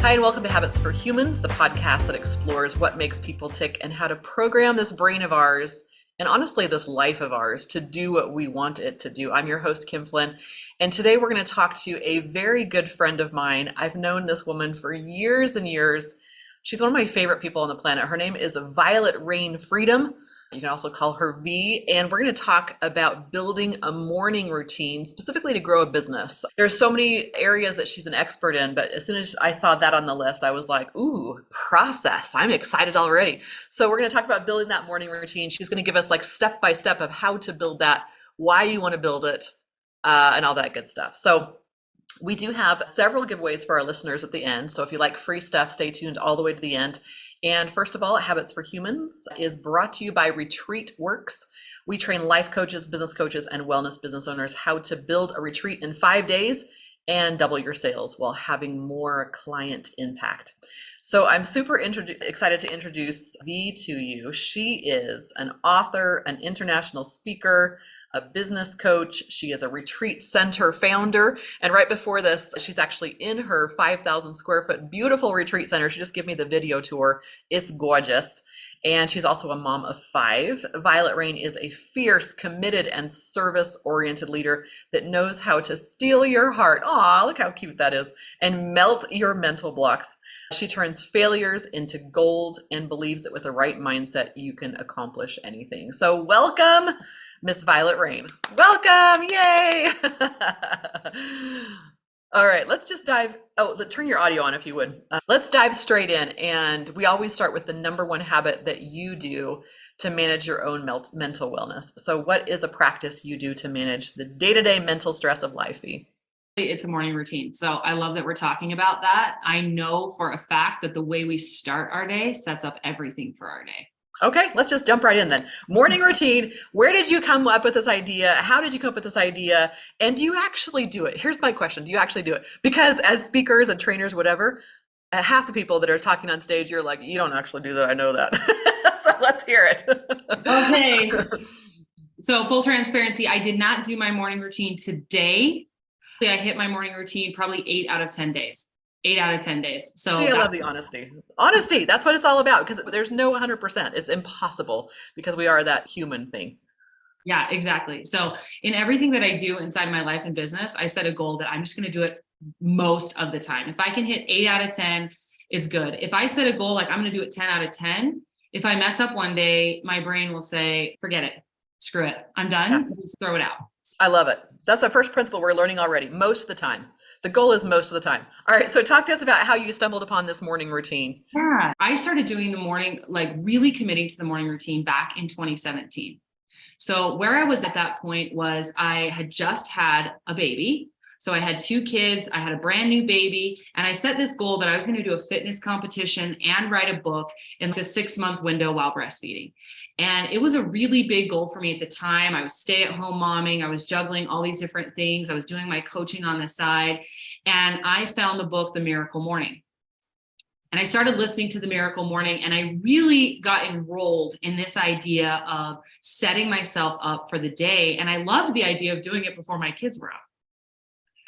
Hi, and welcome to Habits for Humans, the podcast that explores what makes people tick and how to program this brain of ours, and honestly, this life of ours, to do what we want it to do. I'm your host, Kim Flynn, and today we're going to talk to a very good friend of mine. I've known this woman for years and years. She's one of my favorite people on the planet. Her name is VioletRain Freedom. You can also call her V, and we're going to talk about building a morning routine specifically to grow a business. There's so many areas that she's an expert in, but as soon as I saw that on the list, I was like, ooh, process. I'm excited already. So we're going to talk about building that morning routine. She's going to give us like step by step of how to build that, why you want to build it, and all that good stuff. So we do have several giveaways for our listeners at the end. So if you like free stuff, stay tuned all the way to the end. And first of all, Habits for Humans is brought to you by Retreat Works. We train life coaches, business coaches, and wellness business owners how to build a retreat in 5 days and double your sales while having more client impact. So I'm super excited to introduce V to you. She is an author, an international speaker, a business coach. She is a retreat center founder. And right before this, she's actually in her 5,000 square foot beautiful retreat center. She just gave me the video tour. It's gorgeous. And she's also a mom of 5. VioletRain is a fierce, committed, and service-oriented leader that knows how to steal your heart. Aw, look how cute that is. And melt your mental blocks. She turns failures into gold and believes that with the right mindset, you can accomplish anything. So welcome, Miss VioletRain. Welcome, yay! All right, let's just dive, turn your audio on if you would. Let's dive straight in, and we always start with the number one habit that you do to manage your own mental wellness. So what is a practice you do to manage the day-to-day mental stress of life, V? It's a morning routine. So I love that we're talking about that. I know for a fact that the way we start our day sets up everything for our day. Okay, let's just jump right in then. Morning routine. Where did you come up with this idea? How did you come up with this idea? And do you actually do it? Here's my question. Do you actually do it? Because as speakers and trainers, whatever, half the people that are talking on stage, you're like, you don't actually do that. I know that. So let's hear it. Okay. So full transparency, I did not do my morning routine today. I hit my morning routine probably 8 out of 10 days. 8 out of 10 days. So I love the honesty. Honesty, that's what it's all about, because there's no 100%. It's impossible because we are that human thing. Yeah, exactly. So in everything that I do inside my life and business, I set a goal that I'm just going to do it most of the time. If I can hit 8 out of 10, it's good. If I set a goal, like I'm going to do it 10 out of 10, if I mess up one day, my brain will say, forget it, screw it, I'm done, Yeah. Just throw it out. I love it. That's our first principle we're learning already. Most of the time. The goal is most of the time. All right. So talk to us about how you stumbled upon this morning routine. Yeah. I started doing the morning, like really committing to the morning routine back in 2017. So where I was at that point was I had just had a baby. So I had 2 kids, I had a brand new baby, and I set this goal that I was going to do a fitness competition and write a book in the 6-month window while breastfeeding. And it was a really big goal for me at the time. I was stay-at-home momming. I was juggling all these different things. I was doing my coaching on the side. And I found the book, The Miracle Morning. And I started listening to The Miracle Morning, and I really got enrolled in this idea of setting myself up for the day. And I loved the idea of doing it before my kids were up.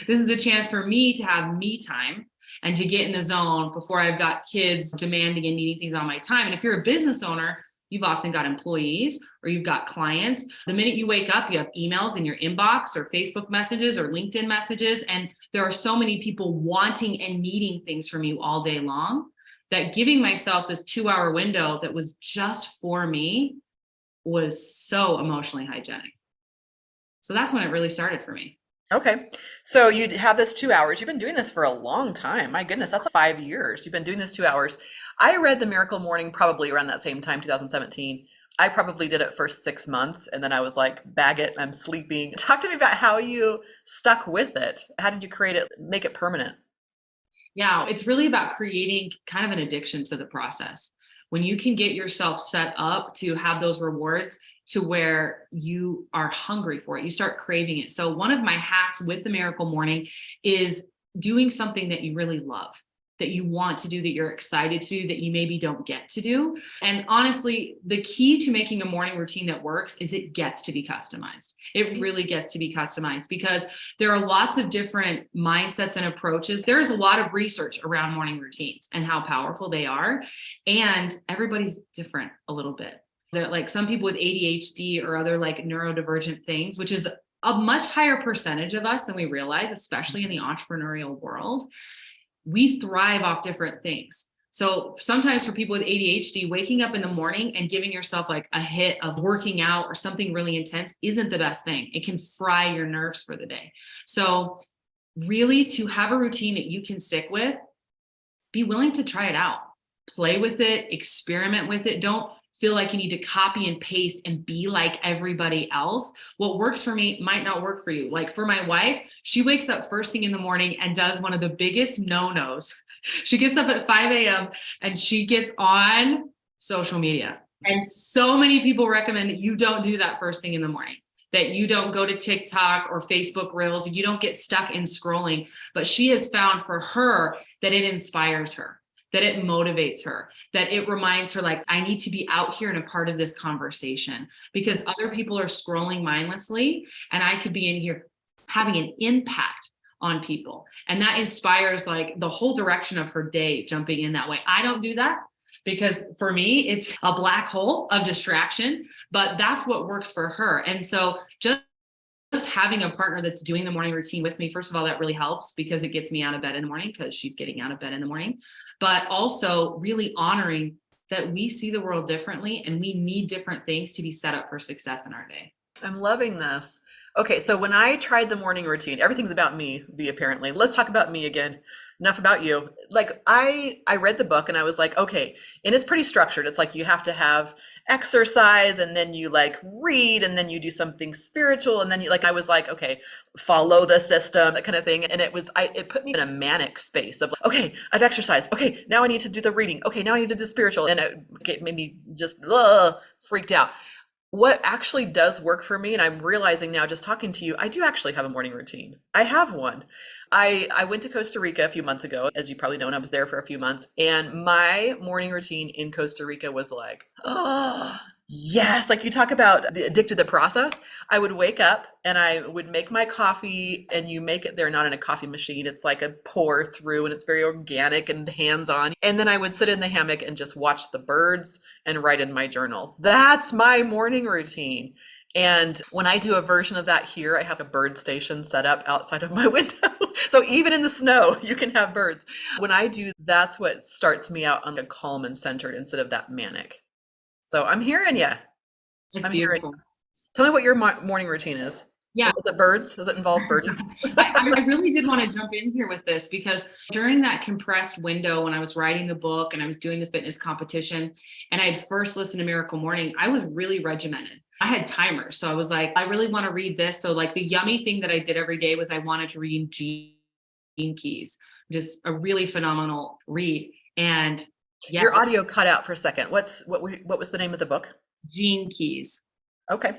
This is a chance for me to have me time and to get in the zone before I've got kids demanding and needing things on my time. And if you're a business owner, you've often got employees or you've got clients. The minute you wake up, you have emails in your inbox or Facebook messages or LinkedIn messages. And there are so many people wanting and needing things from you all day long that giving myself this 2-hour window that was just for me was so emotionally hygienic. So that's when it really started for me. Okay. So you have this 2 hours. You've been doing this for a long time. My goodness, that's 5 years. You've been doing this 2 hours. I read The Miracle Morning probably around that same time, 2017. I probably did it for 6 months and then I was like, bag it, I'm sleeping. Talk to me about how you stuck with it. How did you create it, make it permanent? Yeah, it's really about creating kind of an addiction to the process. When you can get yourself set up to have those rewards to where you are hungry for it, you start craving it. So one of my hacks with The Miracle Morning is doing something that you really love. that you want to do, that you're excited to do, that you maybe don't get to do. And honestly, the key to making a morning routine that works is it gets to be customized. It really gets to be customized because there are lots of different mindsets and approaches. There's a lot of research around morning routines and how powerful they are. And everybody's different a little bit. They're like some people with ADHD or other like neurodivergent things, which is a much higher percentage of us than we realize, especially in the entrepreneurial world. We thrive off different things. So sometimes for people with ADHD, waking up in the morning and giving yourself like a hit of working out or something really intense isn't the best thing. It can fry your nerves for the day. So really, to have a routine that you can stick with, be willing to try it out, play with it, experiment with it. Don't feel like you need to copy and paste and be like everybody else. What works for me might not work for you. Like for my wife, she wakes up first thing in the morning and does one of the biggest no-nos. She gets up at 5 a.m. and she gets on social media. And so many people recommend that you don't do that first thing in the morning, that you don't go to TikTok or Facebook Reels, you don't get stuck in scrolling. But she has found for her that it inspires her, that it motivates her, that it reminds her like, I need to be out here and a part of this conversation because other people are scrolling mindlessly and I could be in here having an impact on people. And that inspires like the whole direction of her day, jumping in that way. I don't do that because for me, it's a black hole of distraction, but that's what works for her. And so just having a partner that's doing the morning routine with me, first of all, that really helps because it gets me out of bed in the morning because she's getting out of bed in the morning, but also really honoring that we see the world differently and we need different things to be set up for success in our day. I'm loving this. Okay, so when I tried the morning routine, everything's about me, apparently. Let's talk about me again. Enough about you. Like I read the book and I was like, okay, and it's pretty structured. It's like you have to have exercise and then you like read and then you do something spiritual and then you like I was like, okay, follow the system, that kind of thing. And it put me in a manic space of like, okay, I've exercised. Okay, now I need to do the reading. Okay, now I need to do the spiritual. And it made me just freaked out. What actually does work for me, and I'm realizing now just talking to you, I do actually have a morning routine. I have one. I went to Costa Rica a few months ago, as you probably know, and I was there for a few months. And my morning routine in Costa Rica was like, oh, yes. Like you talk about the addicted to the process. I would wake up and I would make my coffee, and you make it there, not in a coffee machine. It's like a pour through and it's very organic and hands-on. And then I would sit in the hammock and just watch the birds and write in my journal. That's my morning routine. And when I do a version of that here, I have a bird station set up outside of my window. So even in the snow, you can have birds. When I do, that's what starts me out on a calm and centered instead of that manic. So I'm hearing you. It's beautiful. Tell me what your morning routine is. Yeah. Is it birds? Does it involve birding? I really did want to jump in here with this because during that compressed window when I was writing the book and I was doing the fitness competition and I had first listened to Miracle Morning, I was really regimented. I had timers. So I was like, I really want to read this. So like the yummy thing that I did every day was I wanted to read Gene Keys, just a really phenomenal read. And yeah, your audio cut out for a second. What was the name of the book? Gene Keys. Okay.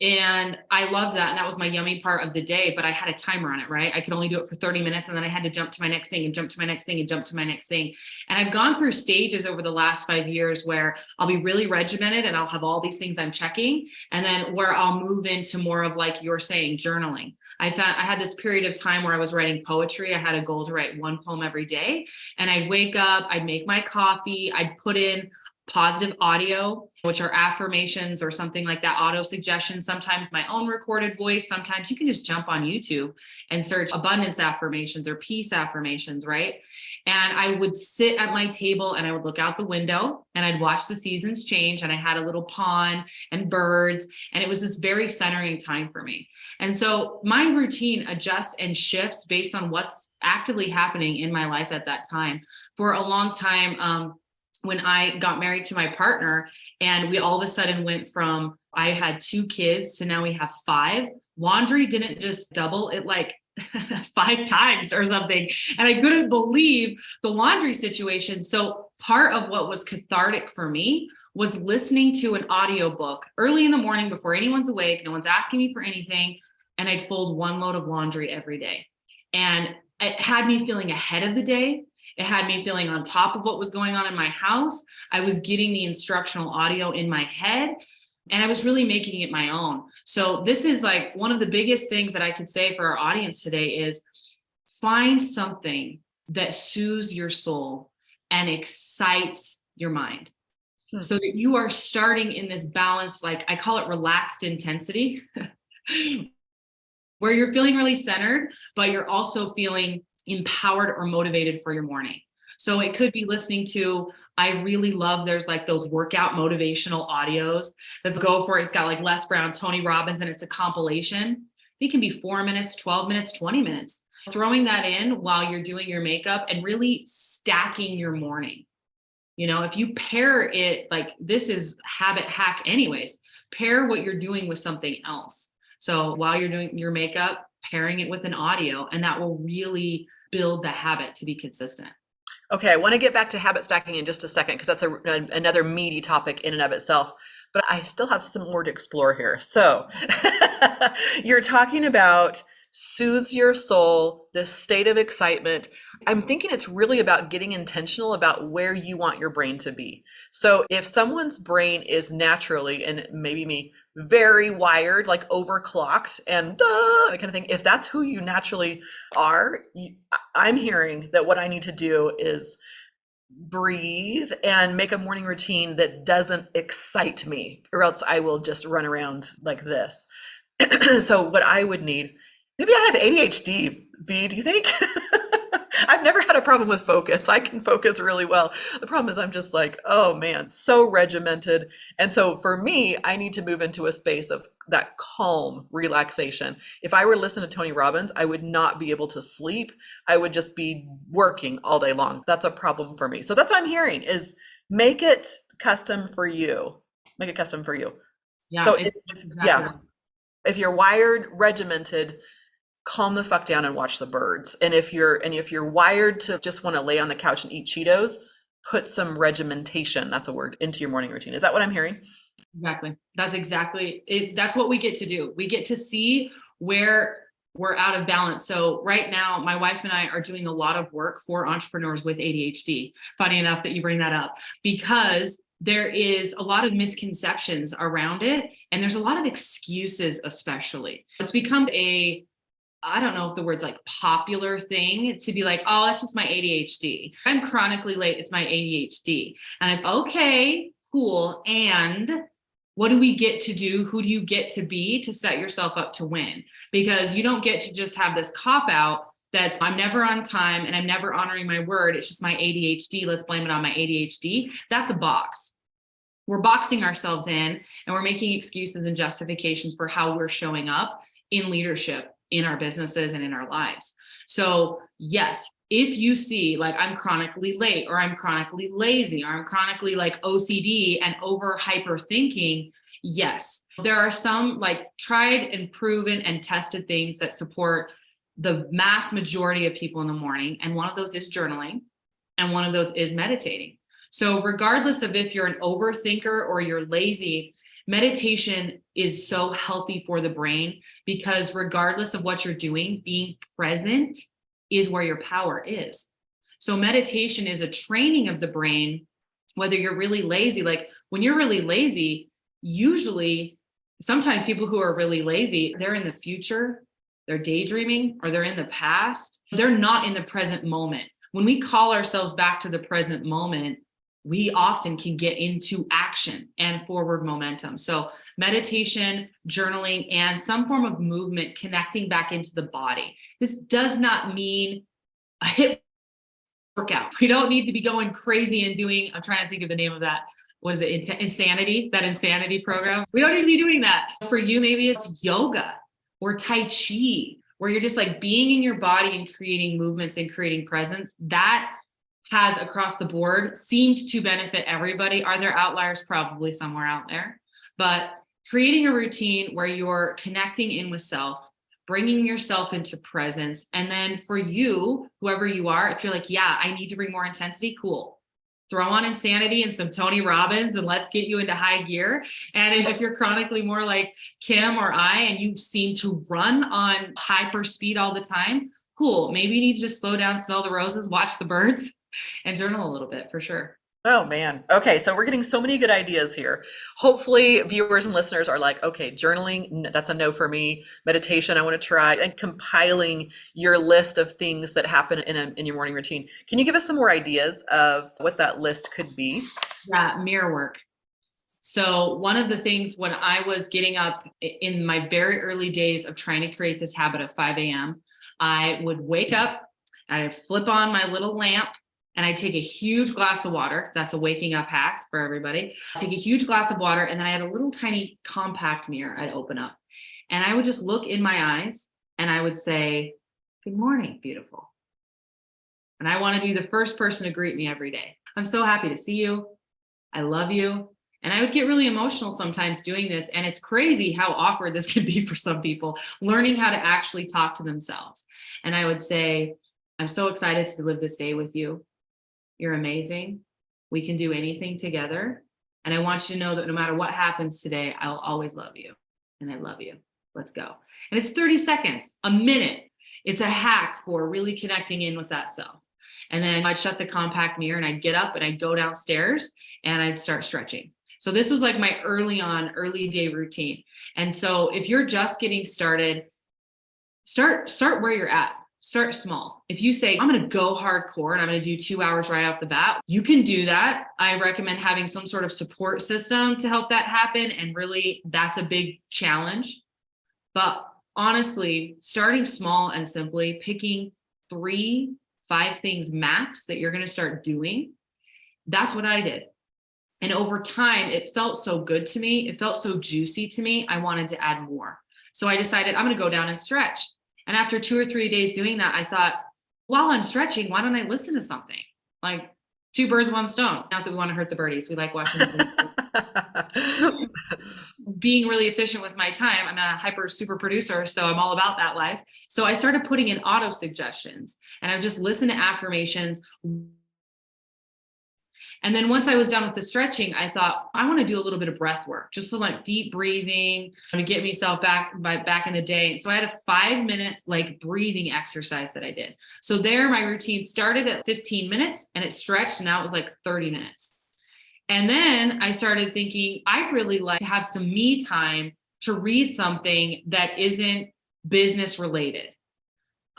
And I loved that. And that was my yummy part of the day, but I had a timer on it, right? I could only do it for 30 minutes. And then I had to jump to my next thing and jump to my next thing and jump to my next thing. And I've gone through stages over the last 5 years where I'll be really regimented and I'll have all these things I'm checking. And then where I'll move into more of like you're saying, journaling. I had this period of time where I was writing poetry. I had a goal to write one poem every day. And I'd wake up, I'd make my coffee, I'd put in positive audio, which are affirmations or something like that, auto suggestions, sometimes my own recorded voice. Sometimes you can just jump on YouTube and search abundance affirmations or peace affirmations, right? And I would sit at my table and I would look out the window and I'd watch the seasons change. And I had a little pond and birds. And it was this very centering time for me. And so my routine adjusts and shifts based on what's actively happening in my life at that time. For a long time, when I got married to my partner and we all of a sudden went from, I had 2 kids to now we have 5, laundry didn't just double, it like 5 times or something. And I couldn't believe the laundry situation. So part of what was cathartic for me was listening to an audiobook early in the morning before anyone's awake, no one's asking me for anything. And I'd fold 1 load of laundry every day. And it had me feeling ahead of the day. It had me feeling on top of what was going on in my house. I was getting the instructional audio in my head, and I was really making it my own. So this is like one of the biggest things that I could say for our audience today is find something that soothes your soul and excites your mind, so that you are starting in this balance, like I call it relaxed intensity, where you're feeling really centered, but you're also feeling empowered or motivated for your morning. So it could be listening to, I really love, there's like those workout motivational audios. Let's go for it. It's got like Les Brown, Tony Robbins, and it's a compilation. It can be 4 minutes, 12 minutes, 20 minutes. Throwing that in while you're doing your makeup and really stacking your morning. You know, if you pair it, like this is habit hack anyways, pair what you're doing with something else. So while you're doing your makeup, pairing it with an audio, and that will really build the habit to be consistent. Okay, I want to get back to habit stacking in just a second because that's another meaty topic in and of itself, but I still have some more to explore here. So you're talking about soothes your soul, this state of excitement. I'm thinking it's really about getting intentional about where you want your brain to be. So if someone's brain is naturally, and maybe me, very wired, like overclocked and that kind of thing, if that's who you naturally are, I'm hearing that what I need to do is breathe and make a morning routine that doesn't excite me, or else I will just run around like this. So what I would need, maybe I have ADHD, V, do you think? I've never had a problem with focus. I can focus really well. The problem is I'm just like, oh man, so regimented. And so for me, I need to move into a space of that calm relaxation. If I were to listen to Tony Robbins, I would not be able to sleep. I would just be working all day long. That's a problem for me. So that's what I'm hearing is make it custom for you. Make it custom for you. Yeah, So exactly. if you're wired, regimented, calm the fuck down and watch the birds. And if you're wired to just want to lay on the couch and eat Cheetos, put some regimentation, that's a word, into your morning routine. Is that what I'm hearing? Exactly. That's exactly it. That's what we get to do. We get to see where we're out of balance. So right now, my wife and I are doing a lot of work for entrepreneurs with ADHD. Funny enough that you bring that up, because there is a lot of misconceptions around it. And there's a lot of excuses, especially. It's become I don't know if the word's like popular thing to be like, oh, that's just my ADHD. I'm chronically late. It's my ADHD. And it's okay, cool. And what do we get to do? Who do you get to be to set yourself up to win? Because you don't get to just have this cop out that's I'm never on time and I'm never honoring my word. It's just my ADHD. Let's blame it on my ADHD. That's a box. We're boxing ourselves in and we're making excuses and justifications for how we're showing up in leadership, in our businesses and in our lives. So yes, if you see like I'm chronically late or I'm chronically lazy or I'm chronically like OCD and over hyper thinking, yes, there are some like tried and proven and tested things that support the mass majority of people in the morning. And one of those is journaling and one of those is meditating. So regardless of if you're an overthinker or you're lazy, meditation is so healthy for the brain, because regardless of what you're doing, being present is where your power is. So meditation is a training of the brain, whether you're really lazy. Like when you're really lazy, usually, sometimes people who are really lazy, they're in the future, they're daydreaming, or they're in the past. They're not in the present moment. When we call ourselves back to the present moment, we often can get into action and forward momentum. So meditation, journaling, and some form of movement, connecting back into the body. This does not mean a HIIT workout. We don't need to be going crazy and doing, I'm trying to think of the name of that. What is it? Insanity, that insanity program. We don't need to be doing that. For you, maybe it's yoga or Tai Chi, where you're just like being in your body and creating movements and creating presence. That has across the board seemed to benefit everybody. Are there outliers? Probably somewhere out there, but creating a routine where you're connecting in with self, bringing yourself into presence. And then for you, whoever you are, if you're like, yeah, I need to bring more intensity, cool. Throw on Insanity and some Tony Robbins and let's get you into high gear. And if you're chronically more like Kim or I, and you seem to run on hyper speed all the time, cool. Maybe you need to just slow down, smell the roses, watch the birds. and journal a little bit for sure. Oh man. Okay, so we're getting so many good ideas here. Hopefully, viewers and listeners are like, okay, journaling, that's a no for me. Meditation, I want to try. And compiling your list of things that happen in your morning routine. Can you give us some more ideas of what that list could be? Yeah, mirror work. So one of the things when I was getting up in my very early days of trying to create this habit of 5 a.m., I would wake up, I'd flip on my little lamp, and I take a huge glass of water. That's a waking up hack for everybody. Take a huge glass of water, and then I had a little tiny compact mirror I'd open up. And I would just look in my eyes and I would say, "Good morning, beautiful." And I want to be the first person to greet me every day. "I'm so happy to see you. I love you." And I would get really emotional sometimes doing this. And it's crazy how awkward this can be for some people, learning how to actually talk to themselves. And I would say, "I'm so excited to live this day with you. You're amazing. We can do anything together. And I want you to know that no matter what happens today, I'll always love you. And I love you. Let's go." And it's 30 seconds, a minute. It's a hack for really connecting in with that self. And then I'd shut the compact mirror and I'd get up and I'd go downstairs and I'd start stretching. So this was like my early day routine. And so if you're just getting started, start where you're at. Start small. If you say, "I'm going to go hardcore and I'm going to do 2 hours right off the bat," you can do that. I recommend having some sort of support system to help that happen. And really, that's a big challenge. But honestly, starting small and simply picking 3, 5 things max that you're going to start doing. That's what I did. And over time, it felt so good to me. It felt so juicy to me. I wanted to add more. So I decided I'm going to go down and stretch. And after 2 or 3 days doing that, I thought, while I'm stretching, why don't I listen to something? Like 2 birds, 1 stone. Not that we want to hurt the birdies. We like watching them. Being really efficient with my time. I'm a hyper super producer, so I'm all about that life. So I started putting in auto suggestions and I just listened to affirmations. And then once I was done with the stretching, I thought, I want to do a little bit of breath work, just some like deep breathing to get myself back in the day. So I had a 5-minute like breathing exercise that I did. So there, my routine started at 15 minutes and it stretched. And now it was like 30 minutes. And then I started thinking, I'd really like to have some me time to read something that isn't business related.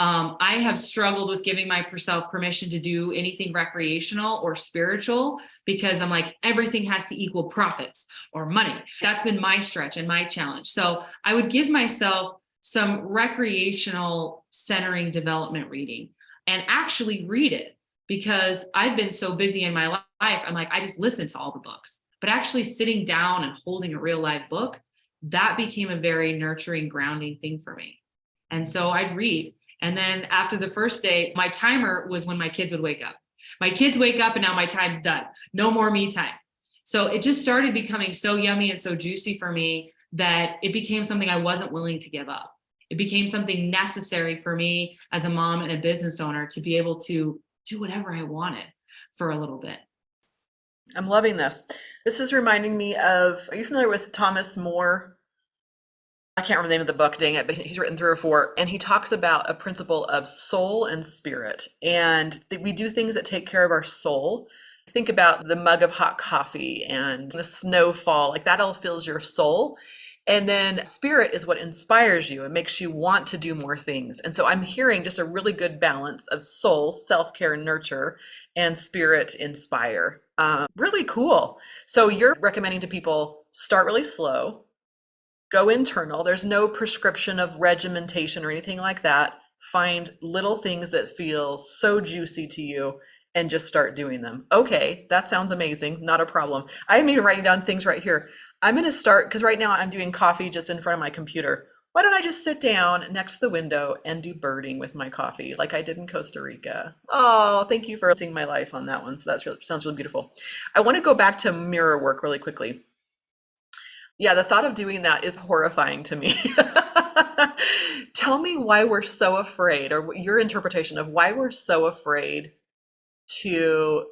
I have struggled with giving myself permission to do anything recreational or spiritual because I'm like, everything has to equal profits or money. That's been my stretch and my challenge. So I would give myself some recreational centering development reading and actually read it because I've been so busy in my life. I'm like, I just listen to all the books, but actually sitting down and holding a real live book, that became a very nurturing, grounding thing for me. And so I'd read. And then after the first day, my timer was when my kids would wake up. My kids wake up and now my time's done. No more me time. So it just started becoming so yummy and so juicy for me that it became something I wasn't willing to give up. It became something necessary for me as a mom and a business owner to be able to do whatever I wanted for a little bit. I'm loving this. This is reminding me of, are you familiar with Thomas More? I can't remember the name of the book, dang it, but he's written 3 or 4, and he talks about a principle of soul and spirit. And we do things that take care of our soul. Think about the mug of hot coffee and the snowfall, like that all fills your soul. And then spirit is what inspires you and makes you want to do more things. And so I'm hearing just a really good balance of soul, self-care, nurture, and spirit, inspire. Really cool. So you're recommending to people start really slow, go internal. There's no prescription of regimentation or anything like that. Find little things that feel so juicy to you and just start doing them. Okay, that sounds amazing. Not a problem. I'm even writing down things right here. I'm going to start, because right now I'm doing coffee just in front of my computer. Why don't I just sit down next to the window and do birding with my coffee like I did in Costa Rica? Oh, thank you for seeing my life on that one. So that's really, sounds really beautiful. I want to go back to mirror work really quickly. Yeah, the thought of doing that is horrifying to me. Tell me why we're so afraid, or your interpretation of why we're so afraid to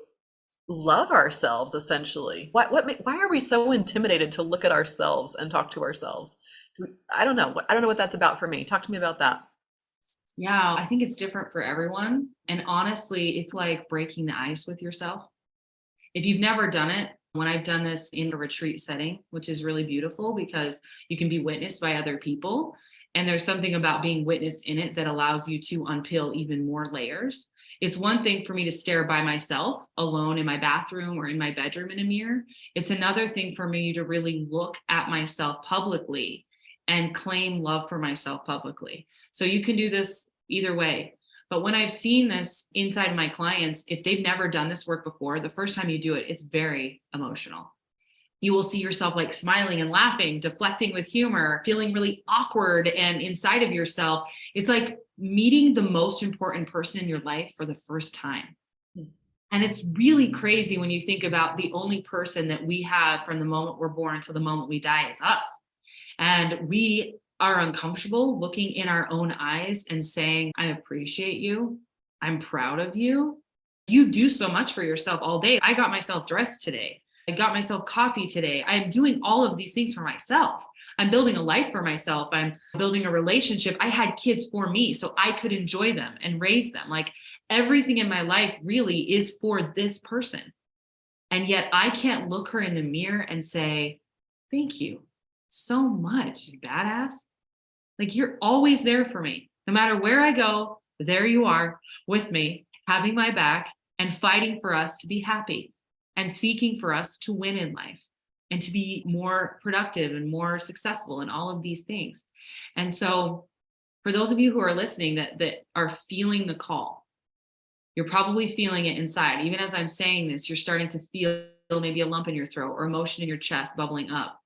love ourselves, essentially. Why are we so intimidated to look at ourselves and talk to ourselves? I don't know. I don't know what that's about for me. Talk to me about that. Yeah, I think it's different for everyone. And honestly, it's like breaking the ice with yourself. If you've never done it, when I've done this in a retreat setting, which is really beautiful because you can be witnessed by other people. And there's something about being witnessed in it that allows you to unpeel even more layers. It's one thing for me to stare by myself alone in my bathroom or in my bedroom in a mirror. It's another thing for me to really look at myself publicly and claim love for myself publicly. So you can do this either way. But when I've seen this inside my clients, if they've never done this work before, the first time you do it, it's very emotional. You will see yourself like smiling and laughing, deflecting with humor, feeling really awkward and inside of yourself. It's like meeting the most important person in your life for the first time. And it's really crazy when you think about the only person that we have from the moment we're born until the moment we die is us. And we are uncomfortable looking in our own eyes and saying, I appreciate you. I'm proud of you. You do so much for yourself all day. I got myself dressed today. I got myself coffee today. I'm doing all of these things for myself. I'm building a life for myself. I'm building a relationship. I had kids for me so I could enjoy them and raise them. Like everything in my life really is for this person. And yet I can't look her in the mirror and say, thank you so much, you badass. Like you're always there for me. No matter where I go, there you are with me, having my back and fighting for us to be happy and seeking for us to win in life and to be more productive and more successful in all of these things. And so for those of you who are listening that are feeling the call, you're probably feeling it inside. Even as I'm saying this, you're starting to feel maybe a lump in your throat or emotion in your chest bubbling up.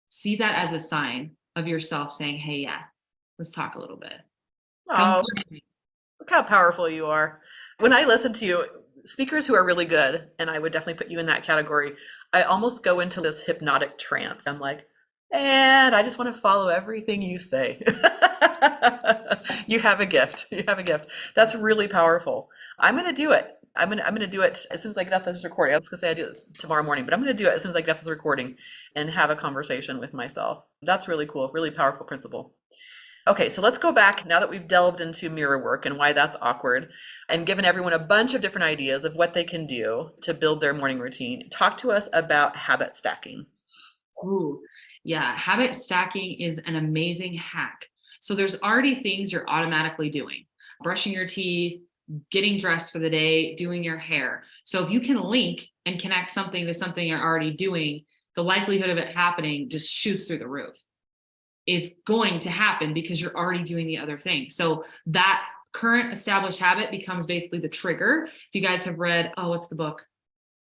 See that as a sign of yourself saying, hey, yeah, let's talk a little bit. Oh, look how powerful you are. When I listen to you, speakers who are really good, and I would definitely put you in that category, I almost go into this hypnotic trance. I'm like, and I just want to follow everything you say. You have a gift. You have a gift. That's really powerful. I'm going to do it. I'm gonna do it as soon as I get off this recording. I was gonna say I do it tomorrow morning, but I'm gonna do it as soon as I get off this recording and have a conversation with myself. That's really cool, really powerful principle. Okay, so let's go back now that we've delved into mirror work and why that's awkward and given everyone a bunch of different ideas of what they can do to build their morning routine. Talk to us about habit stacking. Ooh, yeah, habit stacking is an amazing hack. So there's already things you're automatically doing, brushing your teeth, getting dressed for the day, doing your hair. So if you can link and connect something to something you're already doing, the likelihood of it happening just shoots through the roof. It's going to happen because you're already doing the other thing. So that current established habit becomes basically the trigger. If you guys have read, oh, what's the book?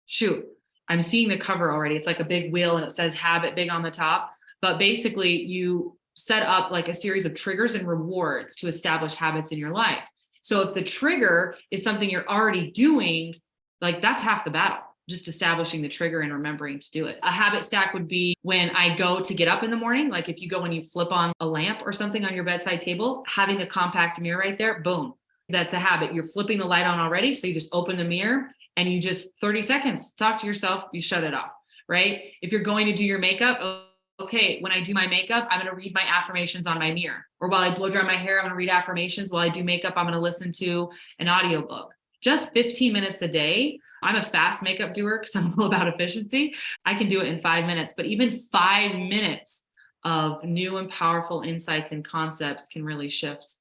Shoot, I'm seeing the cover already. It's like a big wheel and it says habit big on the top. But basically you set up like a series of triggers and rewards to establish habits in your life. So if the trigger is something you're already doing, like that's half the battle, just establishing the trigger and remembering to do it. A habit stack would be when I go to get up in the morning, like if you go and you flip on a lamp or something on your bedside table, having the compact mirror right there, boom, that's a habit. You're flipping the light on already. So you just open the mirror and you just 30 seconds, talk to yourself, you shut it off, right? If you're going to do your makeup, okay, when I do my makeup, I'm going to read my affirmations on my mirror. Or while I blow dry my hair, I'm going to read affirmations. While I do makeup, I'm going to listen to an audiobook. Just 15 minutes a day. I'm a fast makeup doer because I'm all about efficiency. I can do it in 5 minutes, but even 5 minutes of new and powerful insights and concepts can really shift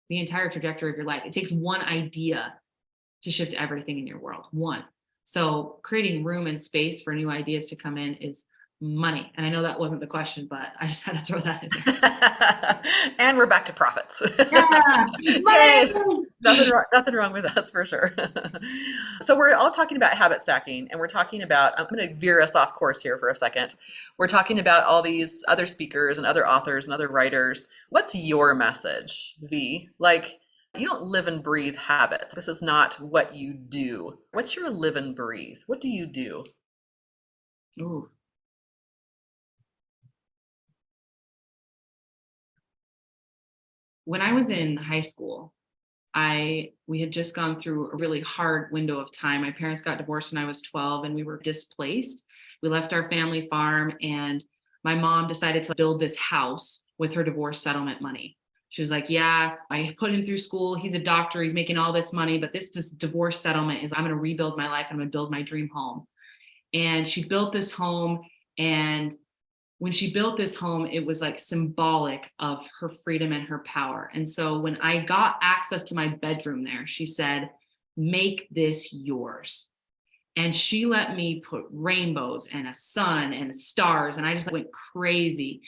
the entire trajectory of your life. It takes one idea to shift everything in your world. One. So creating room and space for new ideas to come in is money. And I know that wasn't the question, but I just had to throw that in there. And we're back to profits. Yeah, Yay. Nothing wrong with that, that's for sure. So we're all talking about habit stacking, and we're talking about, I'm going to veer us off course here for a second. We're talking about all these other speakers and other authors and other writers. What's your message, V? Like, you don't live and breathe habits. This is not what you do. What's your live and breathe? What do you do? Ooh. When I was in high school, we had just gone through a really hard window of time. My parents got divorced when I was 12 and we were displaced. We left our family farm and my mom decided to build this house with her divorce settlement money. She was like, yeah, I put him through school. He's a doctor. He's making all this money, but this divorce settlement is I'm going to rebuild my life. I'm going to build my dream home. And she built this home. And when she built this home, it was like symbolic of her freedom and her power. And so when I got access to my bedroom there, she said, make this yours. And she let me put rainbows and a sun and stars. And I just went crazy.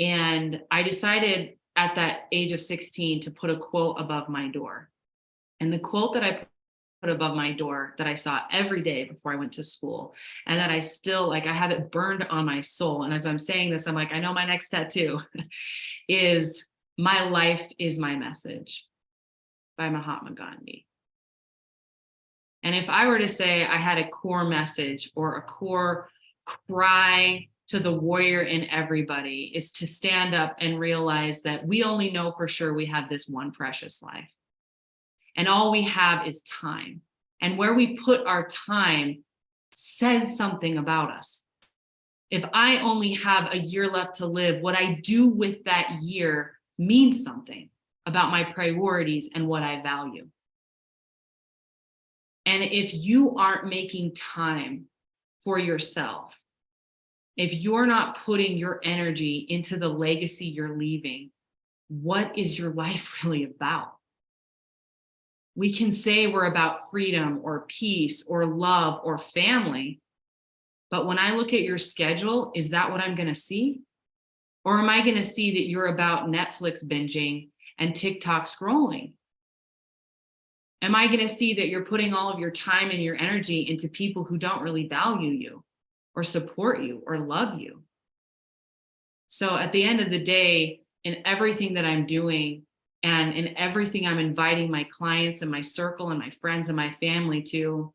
And I decided at that age of 16 to put a quote above my door. And the quote that I put above my door that I saw every day before I went to school, and that I still I have it burned on my soul. And as I'm saying this, I'm like, I know my next tattoo is "My life is my message" by Mahatma Gandhi. And if I were to say I had a core message or a core cry to the warrior in everybody, is to stand up and realize that we only know for sure we have this one precious life. And all we have is time. And where we put our time says something about us. If I only have a year left to live, what I do with that year means something about my priorities and what I value. And if you aren't making time for yourself, if you're not putting your energy into the legacy you're leaving, what is your life really about? We can say we're about freedom or peace or love or family, but when I look at your schedule, is that what I'm going to see? Or am I going to see that you're about Netflix binging and TikTok scrolling? Am I going to see that you're putting all of your time and your energy into people who don't really value you or support you or love you? So at the end of the day, in everything that I'm doing and in everything I'm inviting my clients and my circle and my friends and my family to,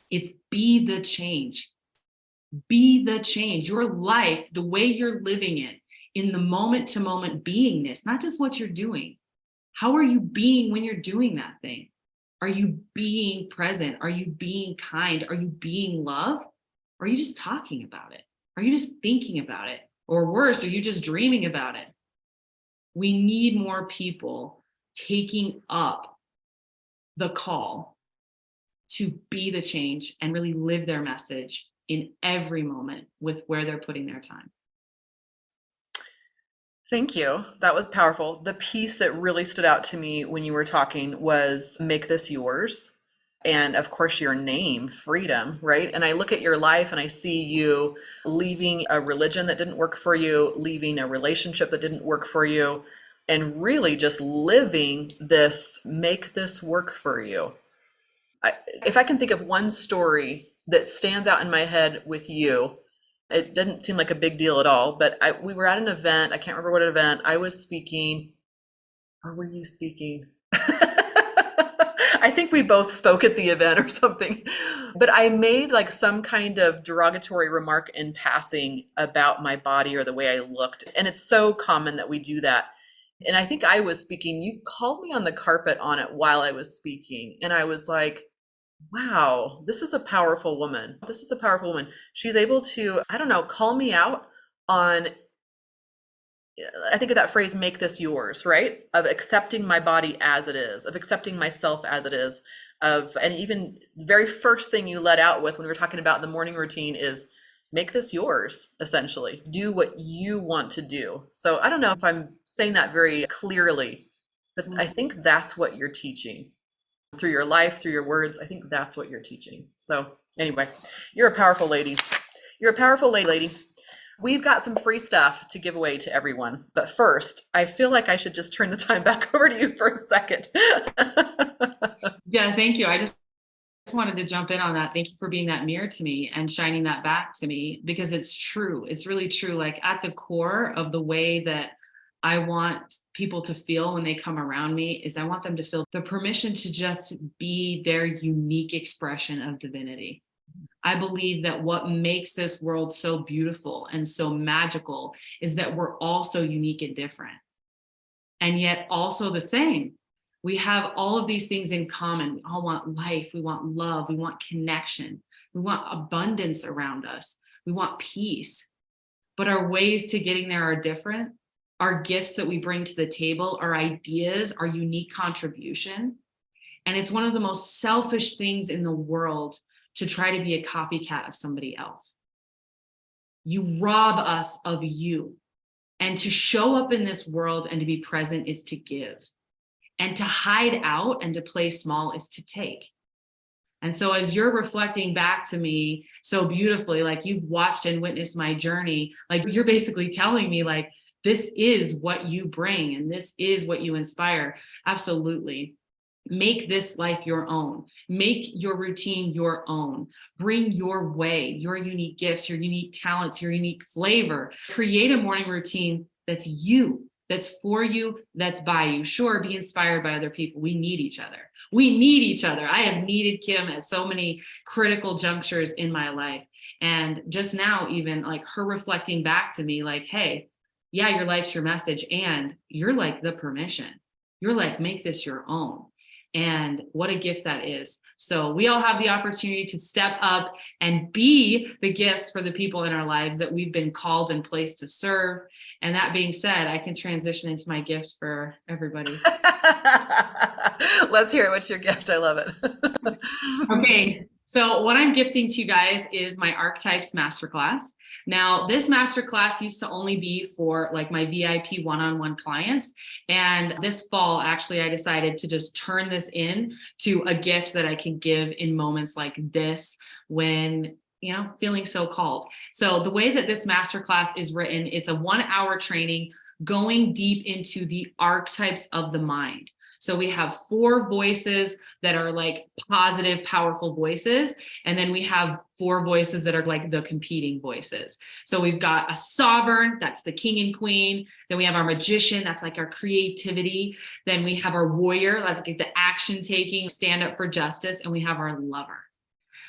it's be the change. Be the change. Your life, the way you're living it, in the moment to moment beingness, not just what you're doing. How are you being when you're doing that thing? Are you being present? Are you being kind? Are you being love? Or are you just talking about it? Are you just thinking about it? Or worse, are you just dreaming about it? We need more people taking up the call to be the change and really live their message in every moment with where they're putting their time. Thank you. That was powerful. The piece that really stood out to me when you were talking was make this yours. And of course, your name, freedom, right? And I look at your life and I see you leaving a religion that didn't work for you, leaving a relationship that didn't work for you, and really just living this, make this work for you. If I can think of one story that stands out in my head with you, it didn't seem like a big deal at all, but we were at an event. I can't remember what event. I was speaking, or were you speaking? I think we both spoke at the event or something, but I made like some kind of derogatory remark in passing about my body or the way I looked. And it's so common that we do that. And I think I was speaking, you called me on the carpet on it while I was speaking. And I was like, wow, this is a powerful woman. This is a powerful woman. She's able to, I don't know, call me out on, I think of that phrase, make this yours, right? Of accepting my body as it is, of accepting myself as it is, and even the very first thing you let out with when we were talking about the morning routine is make this yours, essentially. Do what you want to do. So I don't know if I'm saying that very clearly, but I think that's what you're teaching. Through your life, through your words, I think that's what you're teaching. So anyway, you're a powerful lady. You're a powerful lady. We've got some free stuff to give away to everyone. But first, I feel like I should just turn the time back over to you for a second. Yeah, thank you. I just wanted to jump in on that. Thank you for being that mirror to me and shining that back to me, because it's true. It's really true. Like at the core of the way that I want people to feel when they come around me is I want them to feel the permission to just be their unique expression of divinity. I believe that what makes this world so beautiful and so magical is that we're all so unique and different, and yet also the same. We have all of these things in common. We all want life. We want love. We want connection. We want abundance around us. We want peace. But our ways to getting there are different. our gifts that we bring to the table, our ideas, our unique contribution. And it's one of the most selfish things in the world to try to be a copycat of somebody else. You rob us of you. And to show up in this world and to be present is to give. And to hide out and to play small is to take. And so as you're reflecting back to me so beautifully, like you've watched and witnessed my journey, like you're basically telling me like, this is what you bring and this is what you inspire. Absolutely. Make this life your own. Make your routine your own. Bring your way, your unique gifts, your unique talents, your unique flavor. Create a morning routine that's you, that's for you, that's by you. Sure, be inspired by other people. We need each other. We need each other. I have needed Kim at so many critical junctures in my life. And just now, even like her reflecting back to me, like, hey, yeah, your life's your message. And you're like the permission. You're like, make this your own. And what a gift that is. So we all have the opportunity to step up and be the gifts for the people in our lives that we've been called and placed to serve. And that being said, I can transition into my gift for everybody. Let's hear it. What's your gift? I love it. Okay. So what I'm gifting to you guys is my Archetypes Masterclass. Now, this masterclass used to only be for like my VIP one-on-one clients. And this fall, actually, I decided to just turn this in to a gift that I can give in moments like this when, you know, feeling so called. So the way that this masterclass is written, it's a 1-hour training going deep into the archetypes of the mind. So we have 4 voices that are like positive, powerful voices. And then we have 4 voices that are like the competing voices. So we've got a sovereign, that's the king and queen. Then we have our magician, that's like our creativity. Then we have our warrior, that's like the action taking, stand up for justice. And we have our lover.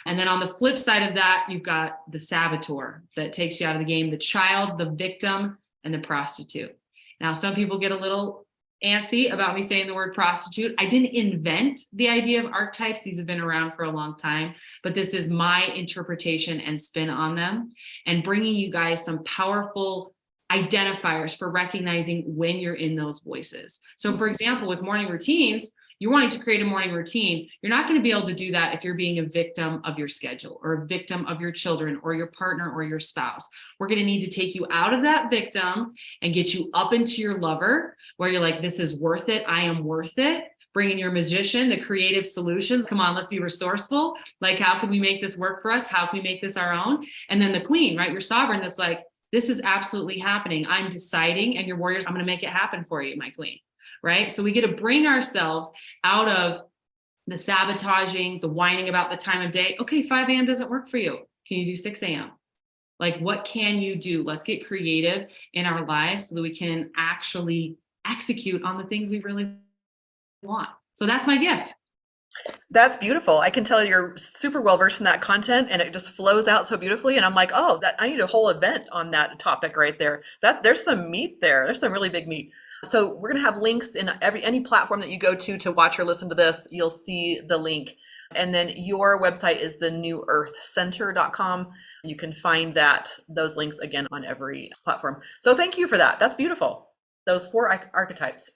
And then on the flip side of that, you've got the saboteur that takes you out of the game, the child, the victim, and the prostitute. Now, some people get a little antsy about me saying the word prostitute. I didn't invent the idea of archetypes. These have been around for a long time, but this is my interpretation and spin on them and bringing you guys some powerful identifiers for recognizing when you're in those voices. So for example, with morning routines, you're wanting to create a morning routine. You're not going to be able to do that if you're being a victim of your schedule or a victim of your children or your partner or your spouse. We're going to need to take you out of that victim and get you up into your lover where you're like, this is worth it. I am worth it. Bring in your magician, the creative solutions. Come on, let's be resourceful. Like, how can we make this work for us? How can we make this our own? And then the queen, right? Your sovereign that's like, this is absolutely happening. I'm deciding, and your warriors, I'm going to make it happen for you, my queen. Right? So we get to bring ourselves out of the sabotaging, the whining about the time of day. Okay, 5 a.m. doesn't work for you. Can you do 6 a.m.? Like, what can you do? Let's get creative in our lives so that we can actually execute on the things we really want. So that's my gift. That's beautiful. I can tell you're super well versed in that content and it just flows out so beautifully. And I'm like, oh, I need a whole event on that topic right there. There's some meat there. There's some really big meat. So we're going to have links in any platform that you go to watch or listen to this. You'll see the link. And then your website is thenewearthcenter.com. You can find those links again on every platform. So thank you for that. That's beautiful. Those 4 archetypes.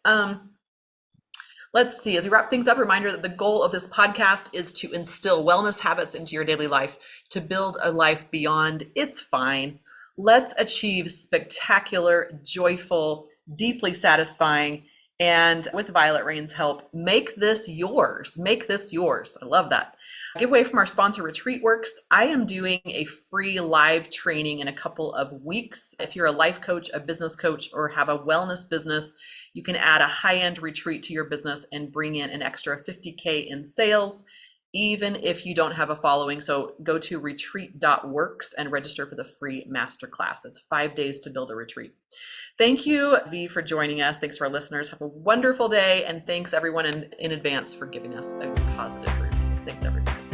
Let's see, as we wrap things up, reminder that the goal of this podcast is to instill wellness habits into your daily life, to build a life beyond it's fine. Let's achieve spectacular, joyful, deeply satisfying, and with VioletRain's help, make this yours. Make this yours. I love that. Giveaway from our sponsor, RetreatWorks. I am doing a free live training in a couple of weeks. If you're a life coach, a business coach, or have a wellness business, you can add a high-end retreat to your business and bring in an extra 50K in sales, even if you don't have a following. So go to retreat.works and register for the free masterclass. It's 5 days to build a retreat. Thank you, V, for joining us. Thanks to our listeners. Have a wonderful day. And thanks everyone in advance for giving us a positive review. Thanks everyone.